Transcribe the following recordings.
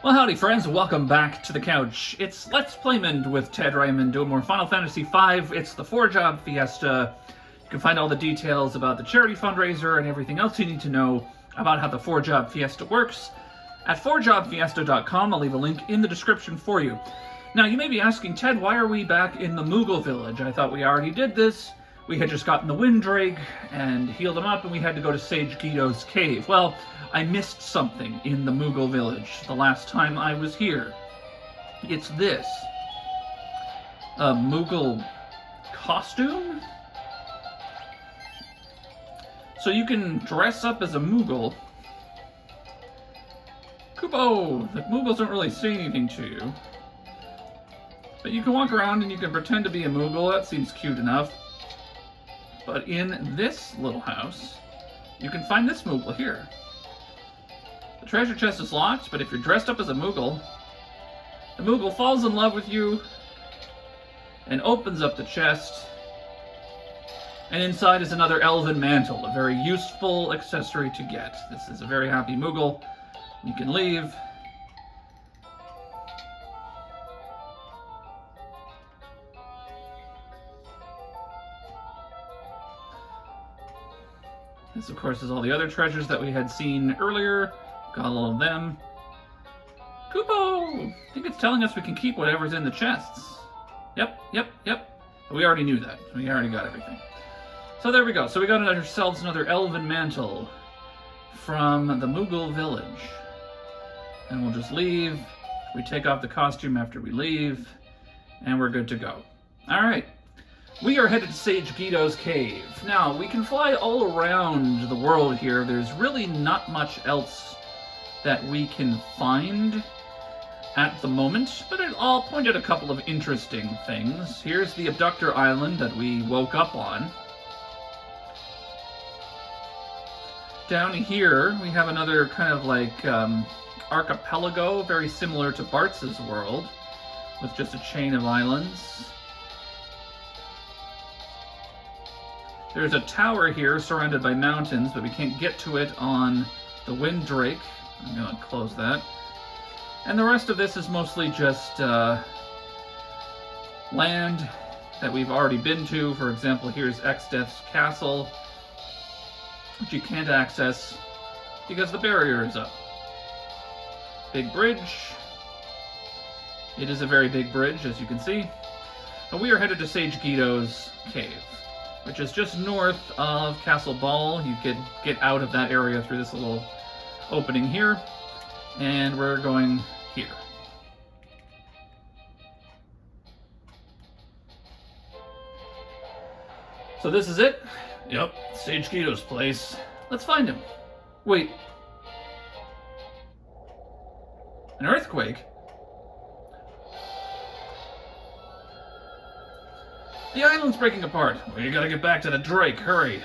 Well, howdy friends, welcome back to the couch. It's Let's Playmond with Ted Raymond doing more Final Fantasy V. It's the 4-job Fiesta. You can find all the details about the charity fundraiser and everything else you need to know about how the 4-job Fiesta works at 4jobfiesta.com. I'll leave a link in the description for you. Now, you may be asking, Ted, why are we back in the Moogle village? I thought we already did this. We had just gotten the Windrake and healed him up, and we had to go to Sage Guido's cave. Well, I missed something in the Moogle village the last time I was here. It's this. A Moogle costume? So you can dress up as a Moogle. Kupo! The Moogles don't really say anything to you. But you can walk around and you can pretend to be a Moogle. That seems cute enough. But in this little house, you can find this Moogle here. The treasure chest is locked, but if you're dressed up as a Moogle, the Moogle falls in love with you and opens up the chest, and inside is another elven mantle, a very useful accessory to get. This is a very happy Moogle. You can leave. This, of course, is all the other treasures that we had seen earlier. Got all of them. Kupo! I think it's telling us we can keep whatever's in the chests. Yep. But we already knew that. We already got everything. So there we go. So we got ourselves another elven mantle from the Moogle village. And we'll just leave. We take off the costume after we leave. And we're good to go. Alright. We are headed to Sage Guido's cave. Now, we can fly all around the world here. There's really not much else that we can find at the moment, but I'll point out a couple of interesting things. Here's the Abductor Island that we woke up on. Down here, we have another kind of like archipelago, very similar to Bartz's world, with just a chain of islands. There's a tower here surrounded by mountains, but we can't get to it on the Windrake. I'm going to close that. And the rest of this is mostly just land that we've already been to. For example, here's Exdeath's castle, which you can't access because the barrier is up. Big bridge. It is a very big bridge, as you can see. But we are headed to Sage Guido's cave, which is just north of Castle Ball. You could get out of that area through this little opening here, and we're going here. So this is it? Yep, Sage Guido's place. Let's find him. Wait. An earthquake? The island's breaking apart. We gotta get back to the Drake, hurry.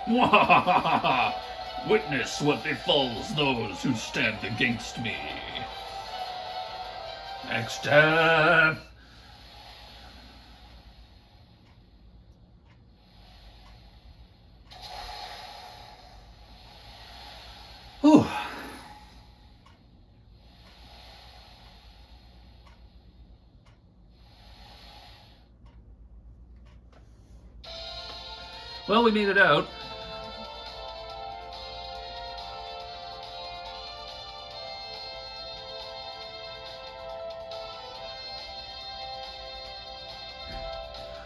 Mwahaha! Witness what befalls those who stand against me. Exdeath! Whew. Well, we made it out.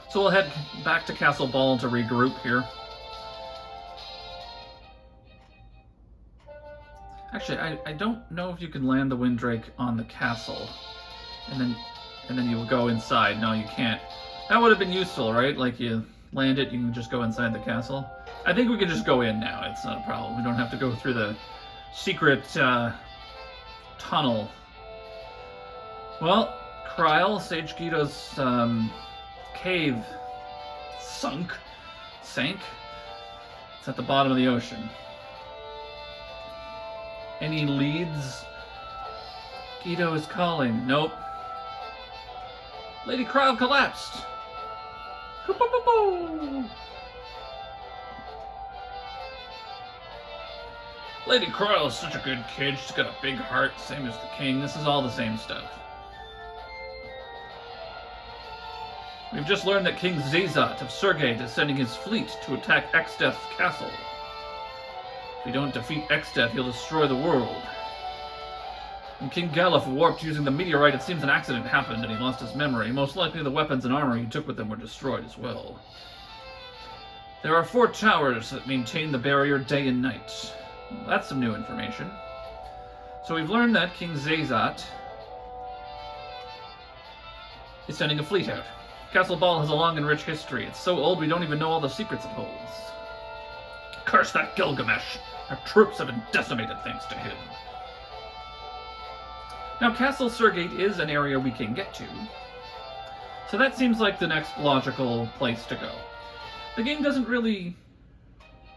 So we'll head back to Castle Ball to regroup here. Actually, I don't know if you can land the Windrake on the castle, and then you will go inside. No, you can't. That would have been useful, right? Like you land it, you can just go inside the castle. I think we can just go in now. It's not a problem. We don't have to go through the secret tunnel. Well, Kryl, Sage Guido's cave sunk. sank. It's at the bottom of the ocean. Any leads? Guido is calling. Nope. Lady Crowd collapsed. Lady Croyle is such a good kid. She's got a big heart, same as the king. This is all the same stuff. We've just learned that King Zazat of Surgate is sending his fleet to attack Exdeath's castle. If we don't defeat Exdeath, he'll destroy the world. When King Galuf warped using the meteorite, it seems an accident happened and he lost his memory. Most likely the weapons and armor he took with him were destroyed as well. There are 4 towers that maintain the barrier day and night. Well, that's some new information. So we've learned that King Zazat is sending a fleet out. Castle Ball has a long and rich history. It's so old we don't even know all the secrets it holds. Curse that Gilgamesh! Our troops have been decimated thanks to him. Now, Castle Surgate is an area we can get to, so that seems like the next logical place to go. The game doesn't really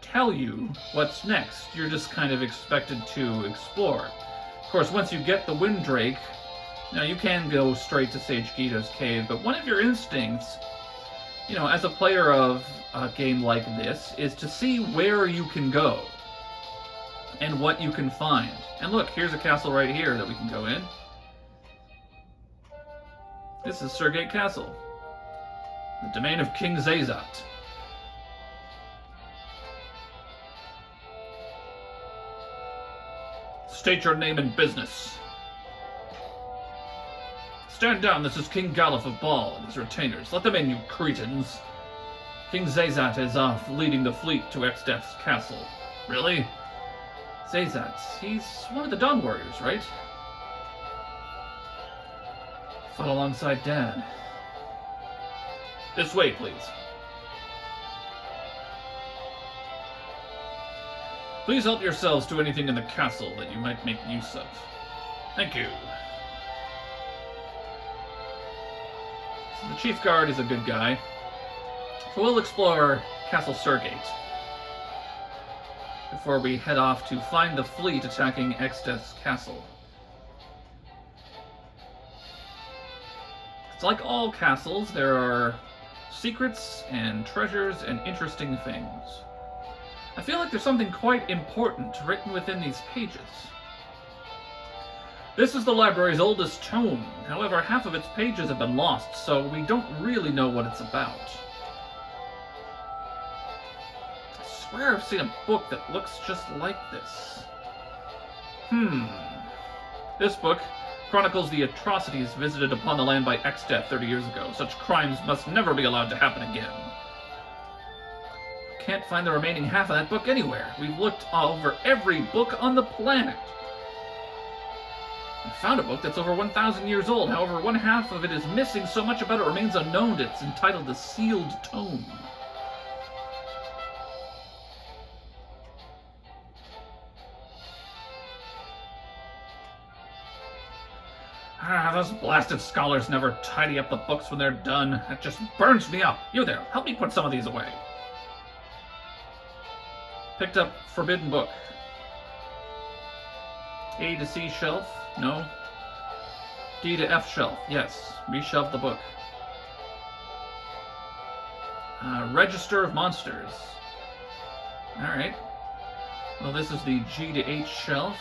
tell you what's next. You're just kind of expected to explore. Of course, once you get the Windrake, now you can go straight to Sage Guido's cave, but one of your instincts, you know, as a player of a game like this, is to see where you can go and what you can find. And look, here's a castle right here that we can go in. This is Surgate Castle, the domain of King Zazat. State your name and business. Stand down, this is King Galuf of Ball and his retainers. Let them in, you cretins. King Zazat is off, leading the fleet to Exdeath's castle. Really? Zazat, he's one of the Dawn Warriors, right? Fought alongside Dad. This way, please. Please help yourselves to anything in the castle that you might make use of. Thank you. So the Chief Guard is a good guy. So we'll explore Castle Surgate before we head off to find the fleet attacking Exdeath's castle. It's like all castles, there are secrets and treasures and interesting things. I feel like there's something quite important written within these pages. This is the library's oldest tome. However, half of its pages have been lost, so we don't really know what it's about. I swear I've seen a book that looks just like this. This book chronicles the atrocities visited upon the land by Exdeath 30 years ago. Such crimes must never be allowed to happen again. Can't find the remaining half of that book anywhere. We've looked over every book on the planet. We found a book that's over 1,000 years old. However, one half of it is missing. So much about it remains unknown. It's entitled The Sealed Tome. Those blasted scholars never tidy up the books when they're done. It just burns me up. You there, help me put some of these away. Picked up Forbidden Book. A to C shelf? No. D to F shelf? Yes. Reshelve the book. Register of Monsters. Alright. Well, this is the G to H shelf.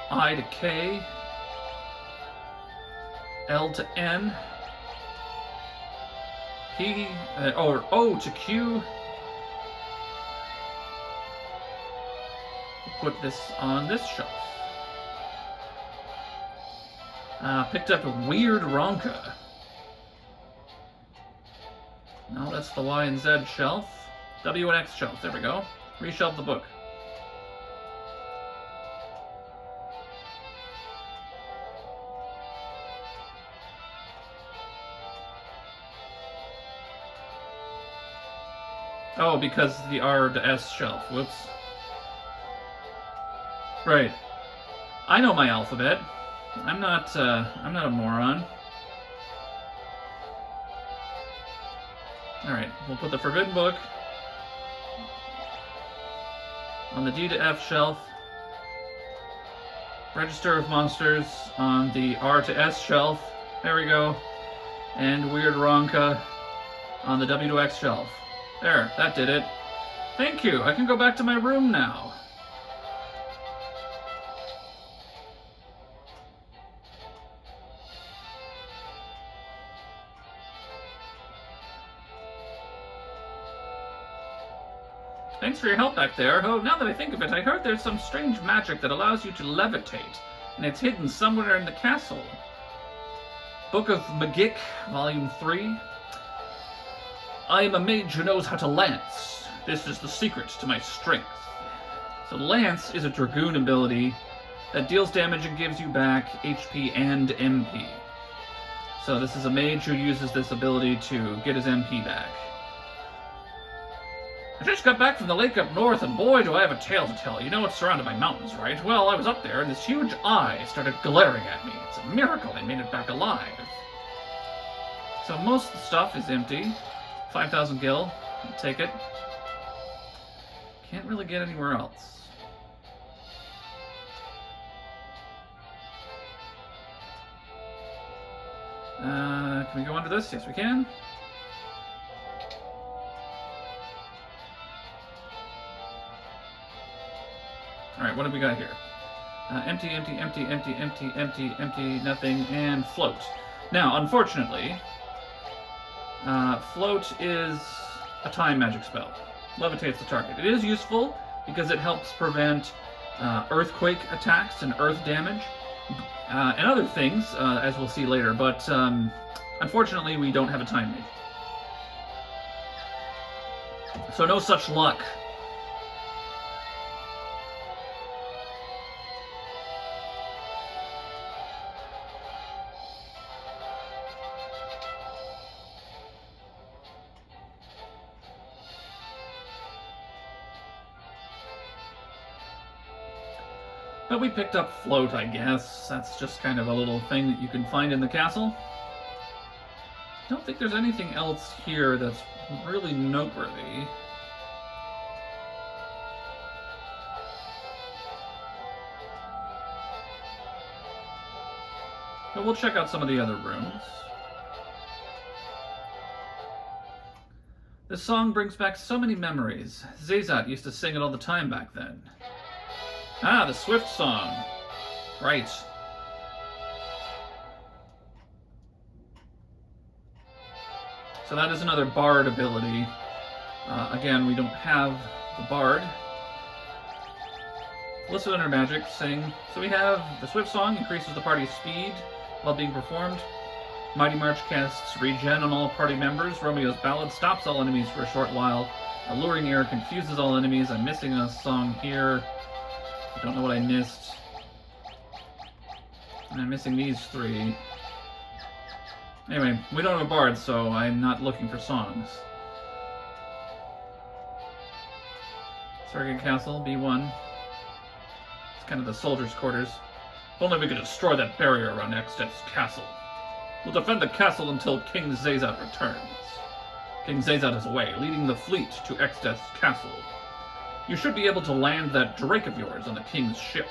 I to K. L to N. P, or O to Q. Put this on this shelf. Picked up a Weird Ronka. No, that's the Y and Z shelf. W and X shelf, there we go. Reshelve the book. Oh, because the R to S shelf. Whoops. Right. I know my alphabet. I'm not a moron. Alright, we'll put the Forbidden Book on the D to F shelf. Register of Monsters on the R to S shelf. There we go. And Weird Ronka on the W to X shelf. There, that did it. Thank you. I can go back to my room now. Thanks for your help back there. Oh, now that I think of it, I heard there's some strange magic that allows you to levitate, and it's hidden somewhere in the castle. Book of Magic, Volume 3. I am a mage who knows how to lance. This is the secret to my strength. So Lance is a Dragoon ability that deals damage and gives you back HP and MP. So this is a mage who uses this ability to get his MP back. I just got back from the lake up north, and boy, do I have a tale to tell. You know it's surrounded by mountains, right? Well, I was up there, and this huge eye started glaring at me. It's a miracle I made it back alive. So most of the stuff is empty. 5,000 gil. I'll take it. Can't really get anywhere else. Can we go under this? Yes, we can. Alright, what have we got here? Empty, empty, empty, empty, empty, empty, empty, nothing, and float. Now, unfortunately, float is a time magic spell. Levitates the target. It is useful because it helps prevent earthquake attacks and earth damage and other things, as we'll see later, but unfortunately we don't have a time mage. So no such luck. But we picked up float, I guess. That's just kind of a little thing that you can find in the castle. I don't think there's anything else here that's really noteworthy. But we'll check out some of the other rooms. This song brings back so many memories. Zazat used to sing it all the time back then. Ah, the Swift song. Right. So that is another Bard ability. Again, we don't have the Bard. List of Under Magic, sing. So we have the Swift song, increases the party's speed while being performed. Mighty March casts regen on all party members. Romeo's Ballad stops all enemies for a short while. Alluring Air confuses all enemies. I'm missing a song here. I don't know what I missed. And I'm missing these three. Anyway, we don't have a bard, so I'm not looking for songs. Surrogate Castle, B1. It's kind of the soldiers' quarters. If only we could destroy that barrier around Exdeath's castle. We'll defend the castle until King Zazat returns. King Zazat is away, leading the fleet to Exdeath's castle. You should be able to land that drake of yours on the king's ship.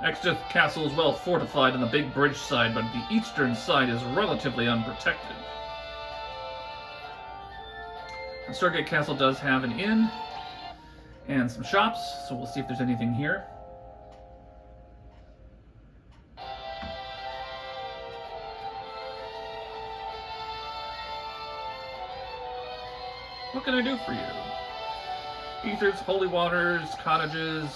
Exdeath Castle is well fortified on the big bridge side, but the eastern side is relatively unprotected. The Surrogate Castle does have an inn and some shops, so we'll see if there's anything here. What can I do for you? Ethers, holy waters, cottages,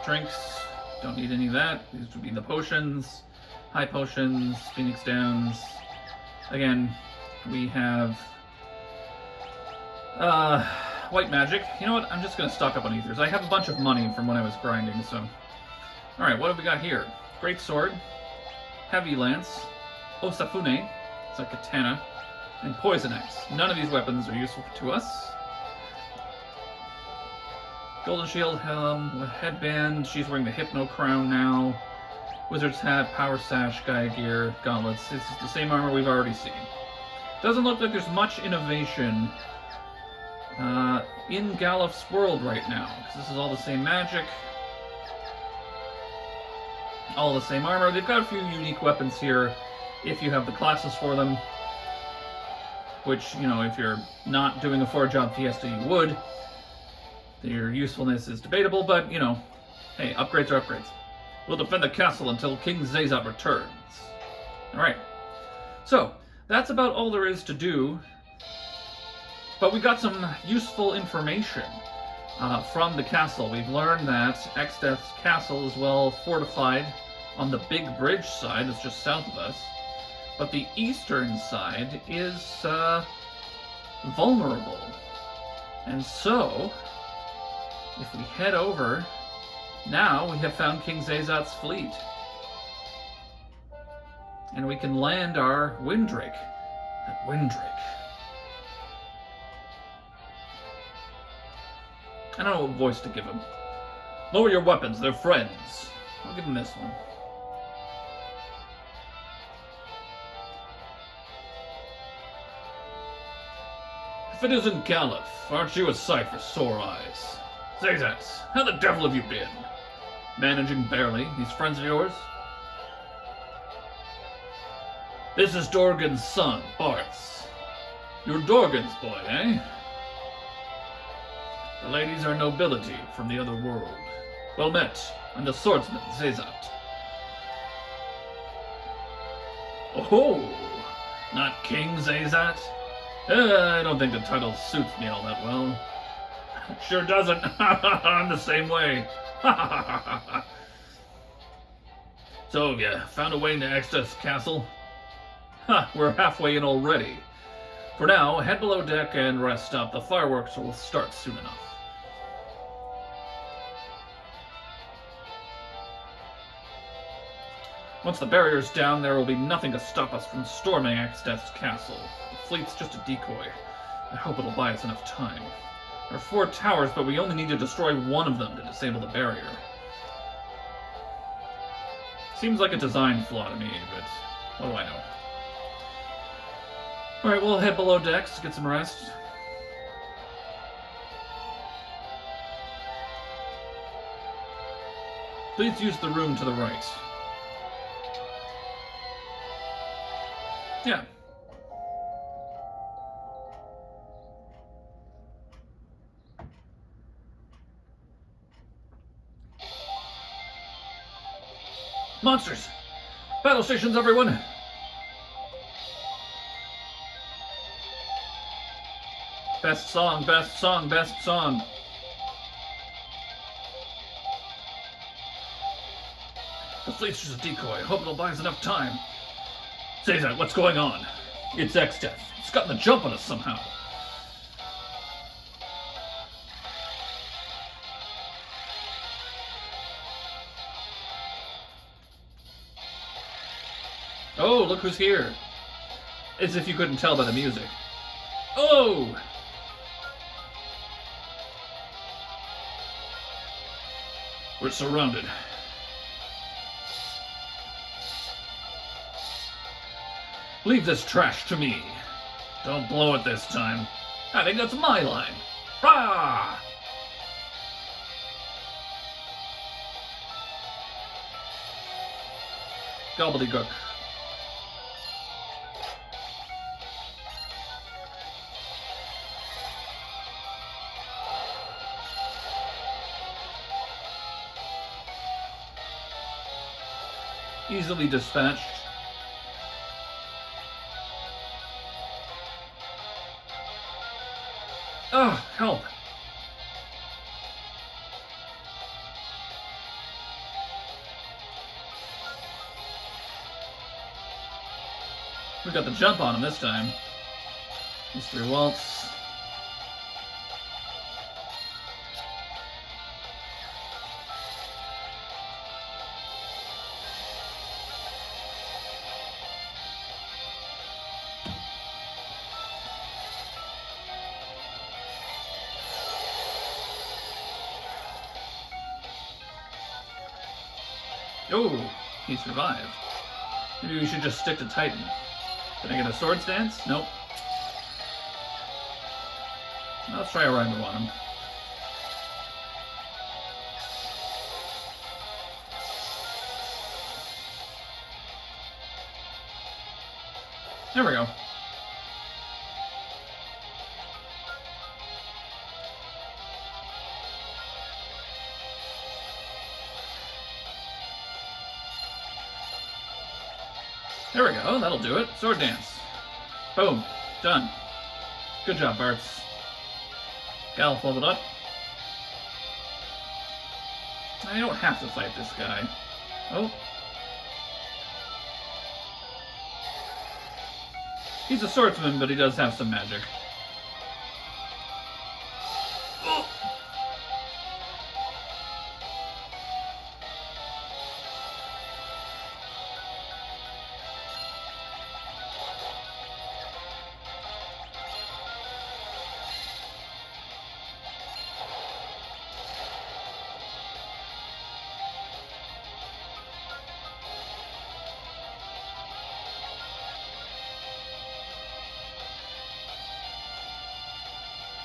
drinks. Don't need any of that. These would be the potions, high potions, Phoenix Downs. Again, we have white magic. You know what? I'm just going to stock up on ethers. I have a bunch of money from when I was grinding, so. Alright, what have we got here? Great sword, heavy lance, Osafune, it's a katana, and poison axe. None of these weapons are useful to us. Golden shield, helm, headband. She's wearing the Hypno crown now. Wizard's hat, power sash, Gaia gear, gauntlets. This is the same armor we've already seen. Doesn't look like there's much innovation in Galif's world right now, because this is all the same magic, all the same armor. They've got a few unique weapons here if you have the classes for them, which, you know, if you're not doing a 4-job Fiesta, you would. Their usefulness is debatable, but, you know, hey, upgrades are upgrades. We'll defend the castle until King Zazat returns. Alright, so that's about all there is to do. But we got some useful information from the castle. We've learned that Exdeath's castle is well fortified on the big bridge side that's just south of us, but the eastern side is vulnerable. And so, if we head over, now we have found King Zazat's fleet. And we can land our Windrake at Windrake. I don't know what voice to give him. Lower your weapons, they're friends. I'll give him this one. If it isn't Galif, aren't you a sight for sore eyes? Zazat, how the devil have you been? Managing barely, these friends of yours? This is Dorgan's son, Bartz. You're Dorgan's boy, eh? The ladies are nobility from the other world. Well met. I'm the swordsman, Zazat. Oh, not King Zazat? I don't think the title suits me all that well. Sure doesn't. I'm the same way. So, have you found a way into Exdeath's castle? We're halfway in already. For now, head below deck and rest up. The fireworks will start soon enough. Once the barrier's down, there will be nothing to stop us from storming Exdeath's castle. The fleet's just a decoy. I hope it'll buy us enough time. There are 4 towers, but we only need to destroy one of them to disable the barrier. Seems like a design flaw to me, but what do I know? Alright, we'll head below decks to get some rest. Please use the room to the right. Yeah. Monsters! Battle stations, everyone! Best song, best song, best song. The fleet's just a decoy. Hope it'll buy us enough time. Zazat, what's going on? It's Exdeath. It's gotten the jump on us somehow. Oh, look who's here. As if you couldn't tell by the music. Oh! We're surrounded. Leave this trash to me. Don't blow it this time. I think that's my line. Rah! Gobbledygook. Easily dispatched. Oh, help. We got the jump on him this time. Mr. Waltz. Oh, he survived. Maybe we should just stick to Titan. Can I get a sword stance? Nope. Let's try a rhyme on him. There we go. There we go, that'll do it. Sword dance. Boom. Done. Good job, Bartz. Galuf leveled up. I don't have to fight this guy. Oh. He's a swordsman, but he does have some magic. Oh.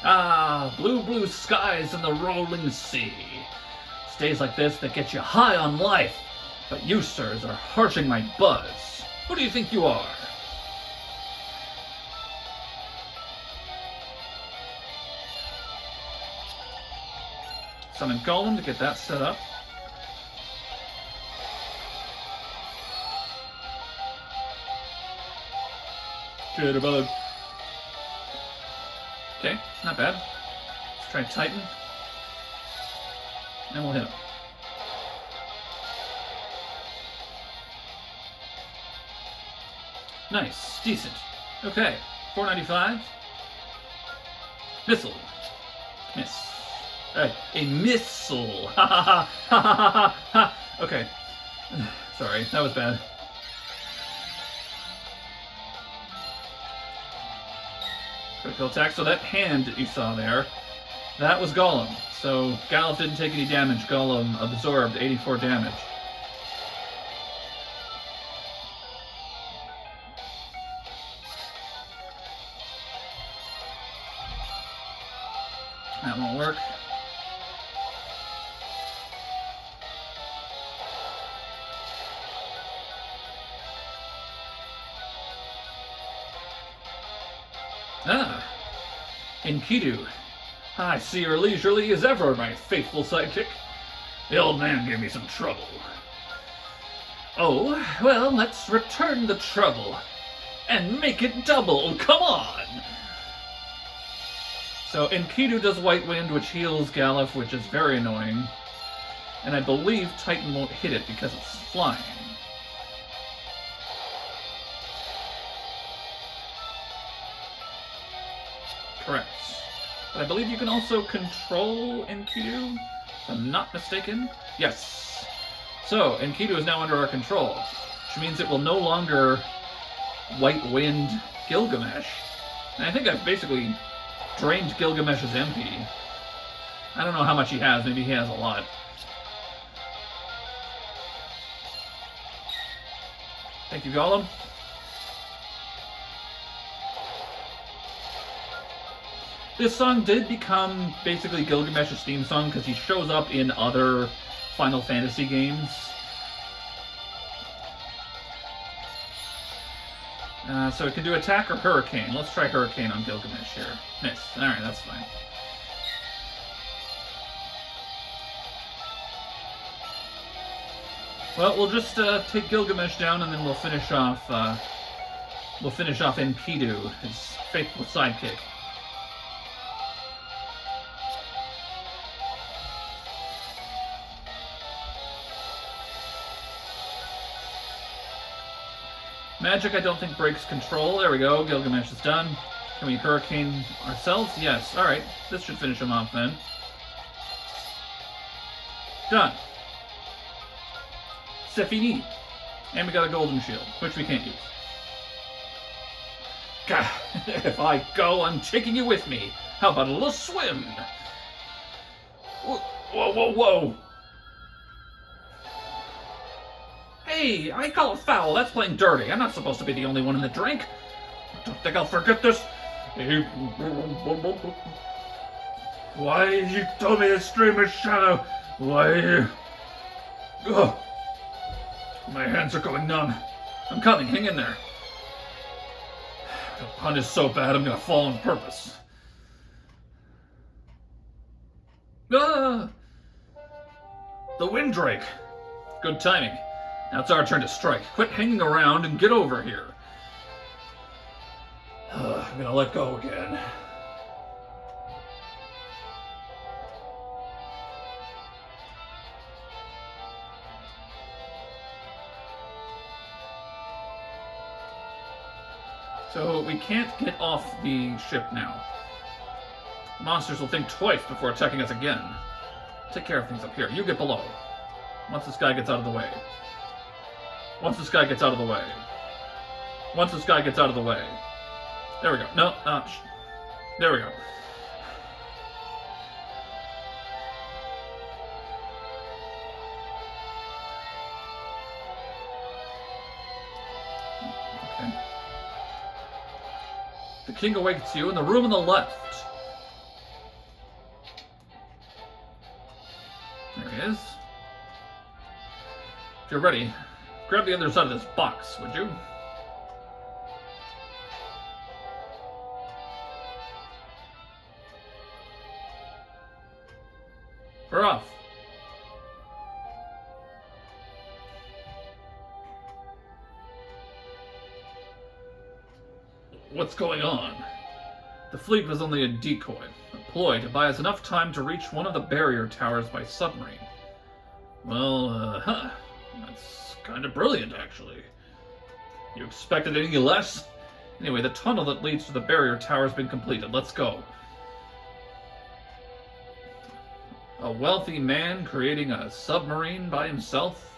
Ah, blue, blue skies and the rolling sea. It's days like this that get you high on life, but you, sirs, are harshing my buzz. Who do you think you are? Summon Golem to get that set up. Jitterbug. Okay, not bad. Let's try Titan. And we'll hit him. Nice, decent. Okay, 495. Missile. Miss. A missile. Ha ha ha ha ha ha. Okay. Sorry, that was bad. Critical attack. So that hand that you saw there, that was Golem. So Galuf didn't take any damage. Golem absorbed 84 damage. That won't work. Ah, Enkidu. I see you're leisurely as ever, my faithful sidekick. The old man gave me some trouble. Oh, well, let's return the trouble and make it double. Come on! So Enkidu does White Wind, which heals Galuf, which is very annoying. And I believe Titan won't hit it because it's flying. Correct. But I believe you can also control Enkidu, if I'm not mistaken. Yes. So, Enkidu is now under our control, which means it will no longer White Wind Gilgamesh. And I think I've basically drained Gilgamesh's MP. I don't know how much he has, maybe he has a lot. Thank you, Golem. This song did become basically Gilgamesh's theme song because he shows up in other Final Fantasy games. So it can do attack or hurricane. Let's try hurricane on Gilgamesh here. Miss. Alright, that's fine. Well, we'll just take Gilgamesh down and then we'll finish off Enkidu, his faithful sidekick. Magic, I don't think breaks control. There we go. Gilgamesh is done. Can we hurricane ourselves? Yes. Alright. This should finish him off then. Done. C'est fini. And we got a golden shield, which we can't use. God, if I go, I'm taking you with me. How about a little swim? Whoa, whoa, whoa. Hey, I call it foul. That's playing dirty. I'm not supposed to be the only one in the drink. Don't think I'll forget this. Why you told me the stream is shallow? Why? Oh, my hands are going numb. I'm coming. Hang in there. The pun is so bad I'm gonna fall on purpose. Ah! The Windrake. Good timing. Now it's our turn to strike. Quit hanging around and get over here. I'm gonna let go again. So we can't get off the ship now. Monsters will think twice before attacking us again. Take care of things up here. You get below. Once this guy gets out of the way. Once this guy gets out of the way. Once this guy gets out of the way. There we go. No, there we go. Okay. The king awaits you in the room on the left. There he is. If you're ready, grab the other side of this box, would you? We're off. What's going on? The fleet was only a decoy, a ploy to buy us enough time to reach one of the barrier towers by submarine. Well, that's kind of brilliant, actually. You expected any less? Anyway, the tunnel that leads to the barrier tower has been completed. Let's go. A wealthy man creating a submarine by himself?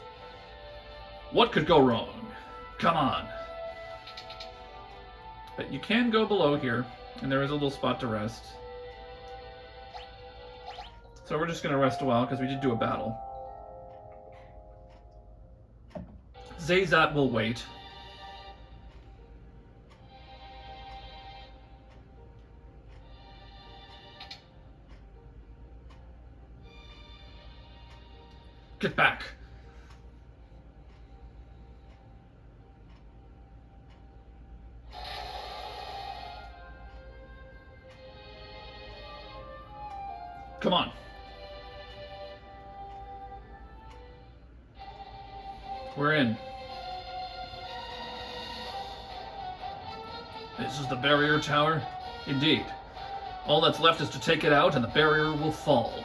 What could go wrong? Come on. But you can go below here, and there is a little spot to rest. So we're just going to rest a while, because we did do a battle. Zazat will wait. Get back. Come on. We're in. This is the barrier tower? Indeed. All that's left is to take it out and the barrier will fall.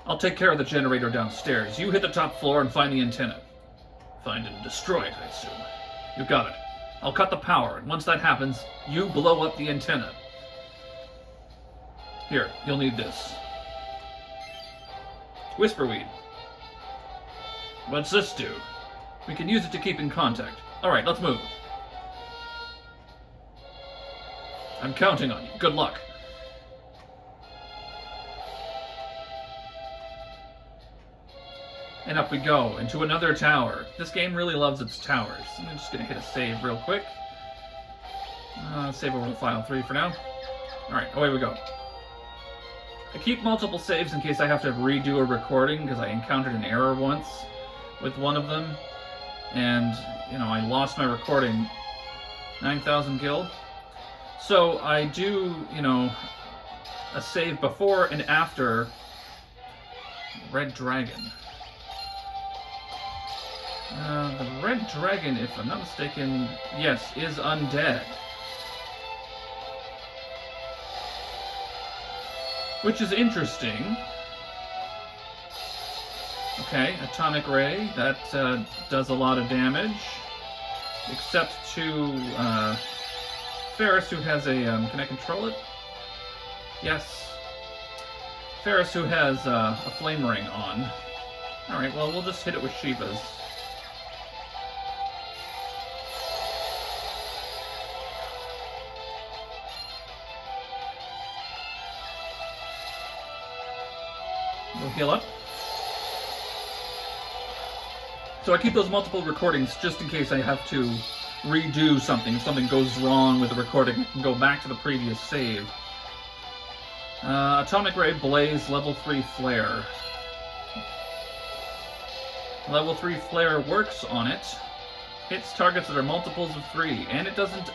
I'll take care of the generator downstairs. You hit the top floor and find the antenna. Find it and destroy it, I assume. You got it. I'll cut the power, and once that happens, you blow up the antenna. Here, you'll need this. Whisperweed. What's this do? We can use it to keep in contact. Alright, let's move. I'm counting on you. Good luck. And up we go, into another tower. This game really loves its towers. I'm just going to hit a save real quick. Save over to file 3 for now. Alright, away we go. I keep multiple saves in case I have to redo a recording, because I encountered an error once with one of them. And, you know, I lost my recording. 9,000 gil. So I do, you know, a save before and after Red Dragon. The Red Dragon, if I'm not mistaken, yes, is undead. Which is interesting. Okay, Atomic Ray, that does a lot of damage. Except to Ferris, who has a, can I control it? Yes. Ferris, who has a flame ring on. Alright, well, we'll just hit it with Shiva's. We'll heal up. So I keep those multiple recordings just in case I have to redo something. If something goes wrong with the recording, I can go back to the previous save. Atomic Ray Blaze, level 3 Flare. Level 3 Flare works on it. Hits targets that are multiples of 3, and it doesn't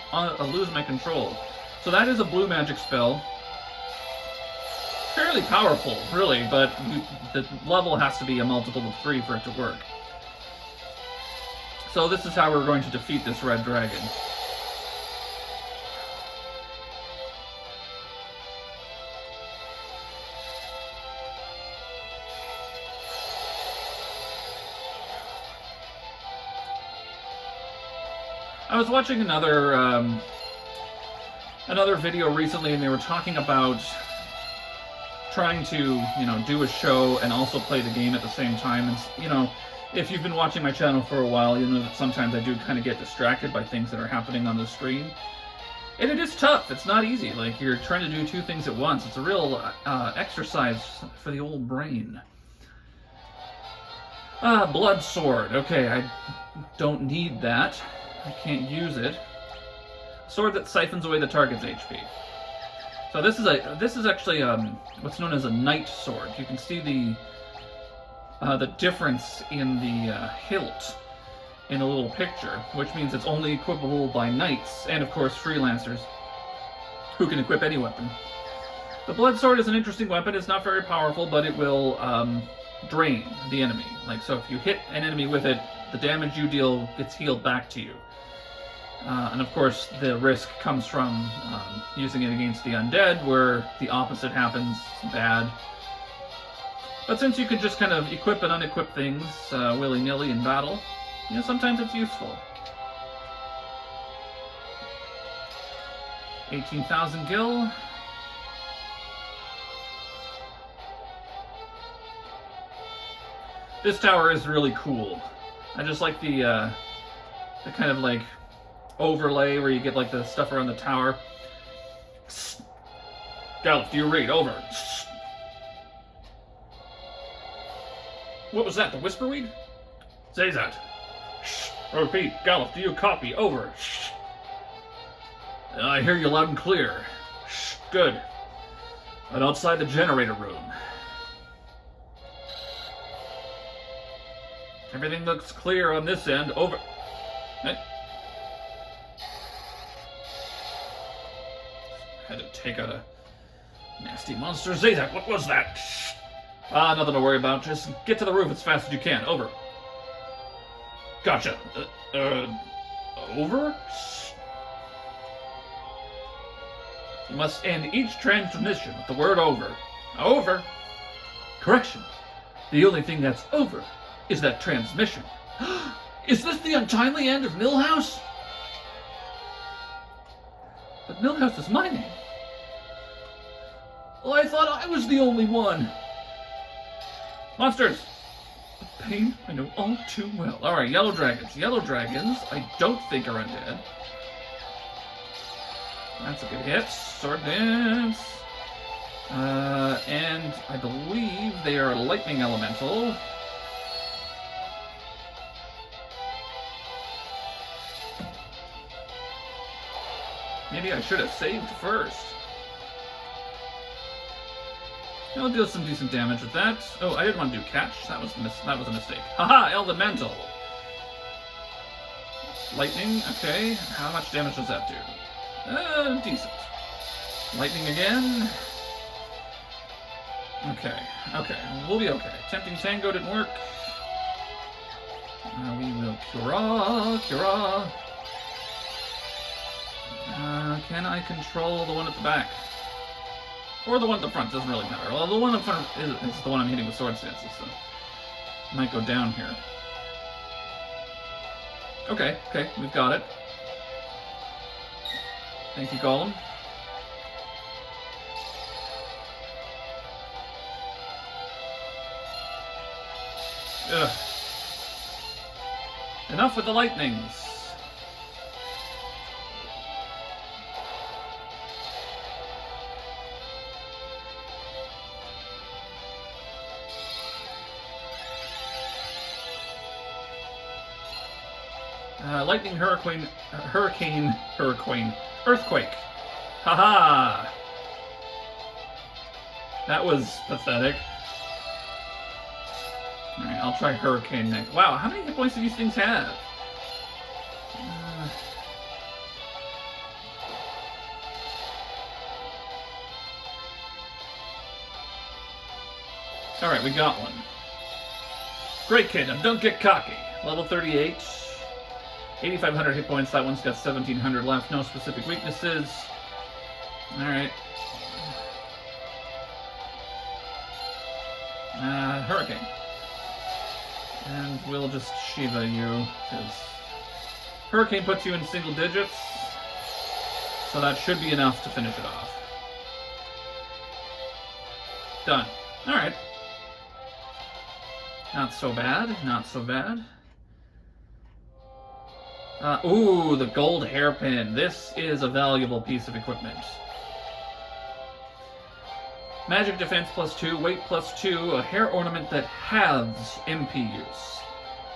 lose my control. So that is a blue magic spell. Fairly powerful, really, but the level has to be a multiple of 3 for it to work. So this is how we're going to defeat this red dragon. I was watching another video recently, and they were talking about trying to, do a show and also play the game at the same time. And, if you've been watching my channel for a while, you know that sometimes I do kind of get distracted by things that are happening on the screen. And it is tough. It's not easy. Like, you're trying to do 2 things at once. It's a real exercise for the old brain. Blood Sword. Okay, I don't need that. I can't use it. Sword that siphons away the target's HP. So this is actually what's known as a knight sword. You can see the difference in the hilt in a little picture, which means it's only equipable by knights and, of course, freelancers who can equip any weapon. The blood sword is an interesting weapon. It's not very powerful, but it will drain the enemy. Like, so if you hit an enemy with it, the damage you deal gets healed back to you. And of course, the risk comes from using it against the undead, where the opposite happens, bad. But since you can just kind of equip and unequip things willy-nilly in battle, sometimes it's useful. 18,000 gil. This tower is really cool. I just like the kind of like overlay where you get like the stuff around the tower. Galuf, do you read? Over. What was that? The Whisperweed? Zazat. Repeat. Galuf, do you copy? Over. I hear you loud and clear. Good. I'm outside the generator room. Everything looks clear on this end. Over. Had to take out a nasty monster. Zazak, what was that? Nothing to worry about. Just get to the roof as fast as you can. Over. Gotcha. Over? You must end each transmission with the word over. Over? Correction. The only thing that's over is that transmission. Is this the untimely end of Millhouse? But Millhouse is my name. Well, I thought I was the only one. Monsters! The pain I know all too well. Alright, yellow dragons. Yellow dragons, I don't think are undead. That's a good hit. Sword dance. And I believe they are a lightning elemental. Maybe I should have saved first. I'll deal some decent damage with that. Oh, I didn't want to do catch. That was a mistake. Haha, elemental. Lightning. Okay. How much damage does that do? Decent. Lightning again. Okay. Okay. We'll be okay. Tempting Tango didn't work. We will Cura. Can I control the one at the back? Or the one at the front, doesn't really matter. Well, the one in front is the one I'm hitting with sword stances, so I might go down here. Okay, we've got it. Thank you, Golem. Ugh. Enough with the lightnings. Lightning, hurricane, earthquake. Haha! That was pathetic. Alright, I'll try Hurricane next. Wow, how many hit points do these things have? Alright, we got one. Great Kingdom, don't get cocky. Level 38. 8,500 hit points. That one's got 1,700 left. No specific weaknesses. Alright. Hurricane. And we'll just Shiva you, because Hurricane puts you in single digits. So that should be enough to finish it off. Done. Alright. Not so bad, not so bad. Ooh, the gold hairpin. This is a valuable piece of equipment. Magic defense +2, weight +2, a hair ornament that halves MP use.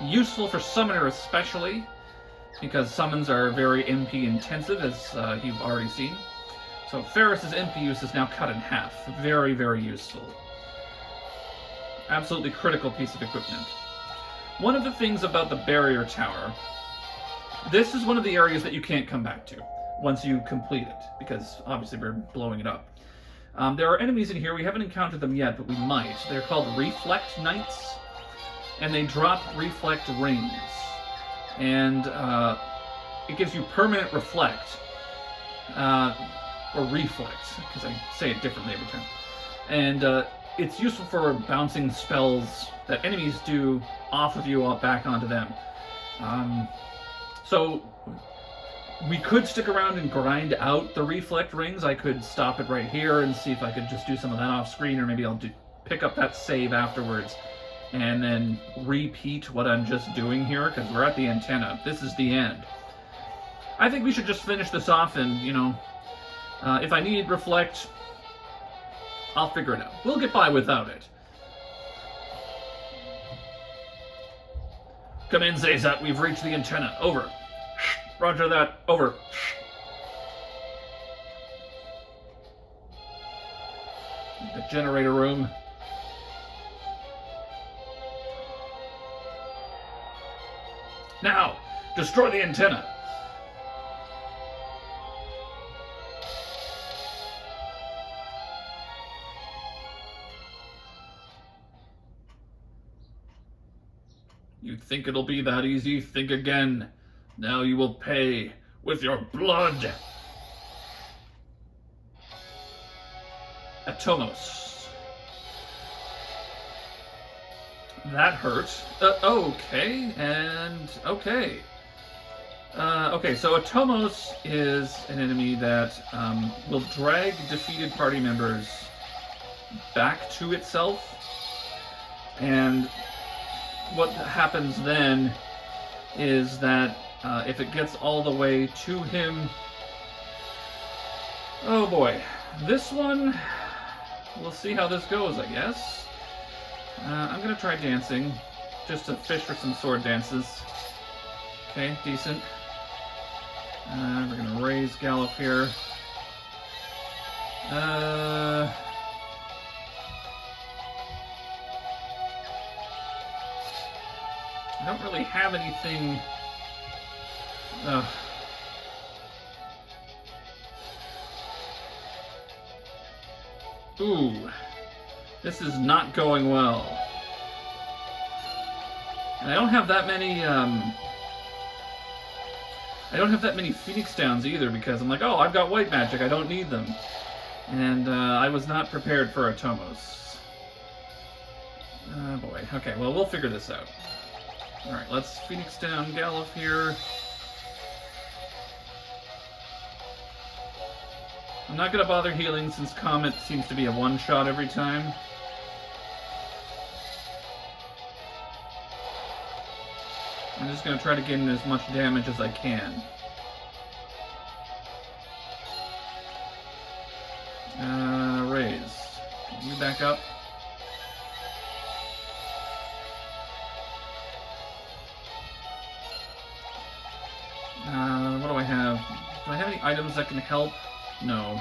Useful for summoner especially, because summons are very MP intensive, as you've already seen. So Ferris's MP use is now cut in half. Very, very useful. Absolutely critical piece of equipment. One of the things about the barrier tower, this is one of the areas that you can't come back to once you complete it, because obviously we're blowing it up. There are enemies in here. We haven't encountered them yet, but we might. They're called Reflect Knights, and they drop Reflect Rings. And it gives you permanent Reflect, or Reflect, because I say it differently every time. And it's useful for bouncing spells that enemies do off of you back onto them. So we could stick around and grind out the Reflect Rings. I could stop it right here and see if I could just do some of that off screen, or maybe I'll pick up that save afterwards and then repeat what I'm just doing here, because we're at the antenna. This is the end. I think we should just finish this off, and, you know, if I need Reflect, I'll figure it out. We'll get by without it. Come in, Zazat. We've reached the antenna. Over. Roger that. Over. The generator room. Now, destroy the antenna. You think it'll be that easy? Think again. Now you will pay with your blood. Atomos. That hurt. Okay, and okay. Okay, so Atomos is an enemy that will drag defeated party members back to itself. And what happens then is that if it gets all the way to him... Oh boy. This one, we'll see how this goes, I guess. I'm going to try dancing, just to fish for some sword dances. Okay, decent. We're going to raise Gallop here. I don't really have anything... Ooh, this is not going well. And I don't have that many, I don't have that many Phoenix Downs either, because I'm like, oh, I've got white magic, I don't need them. And I was not prepared for Atomos. Oh boy, okay, well, we'll figure this out. Alright, let's Phoenix Down Gallop here. I'm not going to bother healing since Comet seems to be a one-shot every time. I'm just going to try to get in as much damage as I can. Raise. Can you back up? What do I have? Do I have any items that can help? No.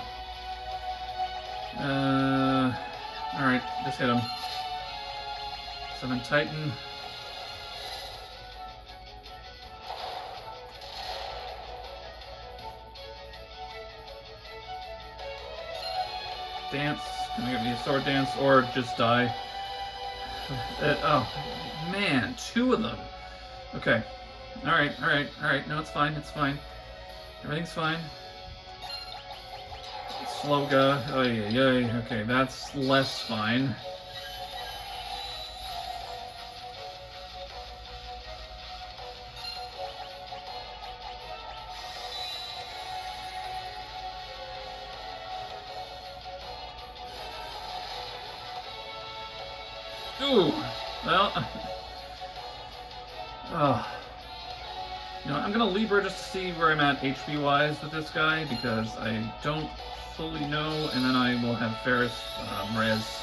Nice, hit him. Summon Titan. Dance. Can I give me a sword dance or just die? Oh, man, 2 of them. Okay. Alright. No, it's fine. Everything's fine. Sloga. Oh, yeah. Okay, that's less fine. Ooh, well, you know, I'm gonna Libra just to see where I'm at HP-wise with this guy, because I don't fully know, and then I will have Ferris, Res,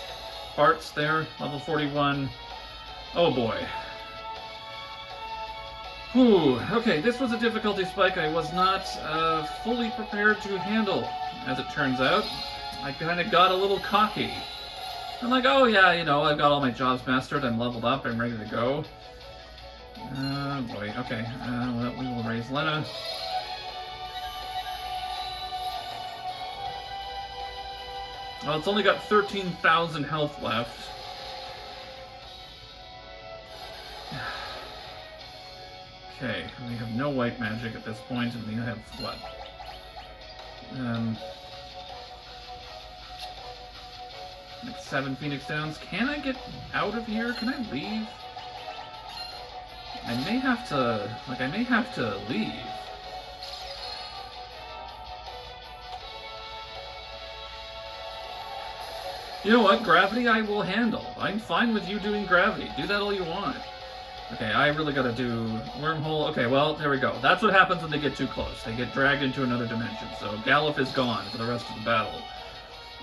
Bart's there, level 41. Oh boy. Whew, okay, this was a difficulty spike I was not fully prepared to handle, as it turns out. I kind of got a little cocky. I'm like, oh yeah, you know, I've got all my jobs mastered, I'm leveled up, I'm ready to go. Boy, okay, well, we will raise Lena. Well, it's only got 13,000 health left. Okay, we have no white magic at this point, and we have, what? Like 7 Phoenix Downs. Can I get out of here? Can I leave? I may have to leave. You know what? Gravity I will handle. I'm fine with you doing gravity. Do that all you want. Okay, I really gotta do wormhole. Okay, well, there we go. That's what happens when they get too close. They get dragged into another dimension. So Galuf is gone for the rest of the battle.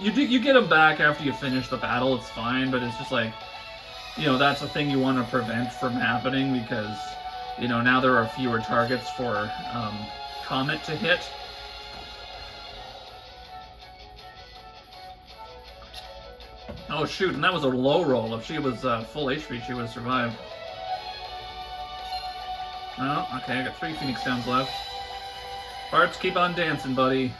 You get him back after you finish the battle, it's fine, but it's just like, you know, that's a thing you want to prevent from happening, because, you know, now there are fewer targets for Comet to hit. Oh shoot, and that was a low roll. If she was full HP, she would have survived. Oh, okay, I got 3 Phoenix Downs left. Bart's, keep on dancing, buddy.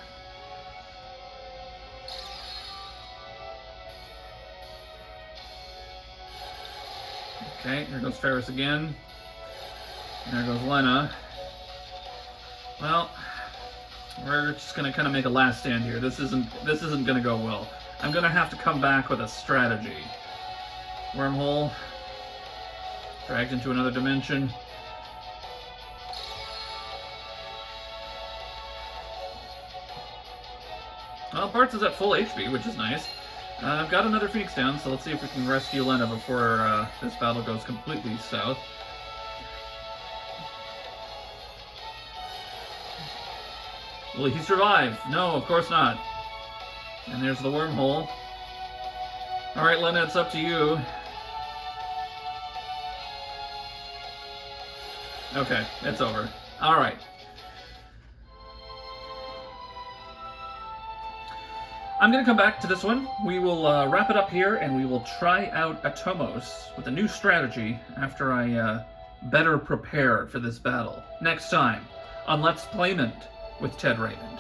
Okay, here goes Ferris again. There goes Lena. Well, we're just gonna kind of make a last stand here. This isn't gonna go well. I'm gonna have to come back with a strategy. Wormhole. Dragged into another dimension. Well, Bart's is at full HP, which is nice. I've got another Phoenix down, so let's see if we can rescue Lena before this battle goes completely south. Will he survive? No, of course not. And there's the wormhole. Alright, Lena, it's up to you. Okay, it's over. Alright. I'm going to come back to this one. We will wrap it up here, and we will try out Atomos with a new strategy after I better prepare for this battle. Next time on Let's Playmond with Ted Raymond.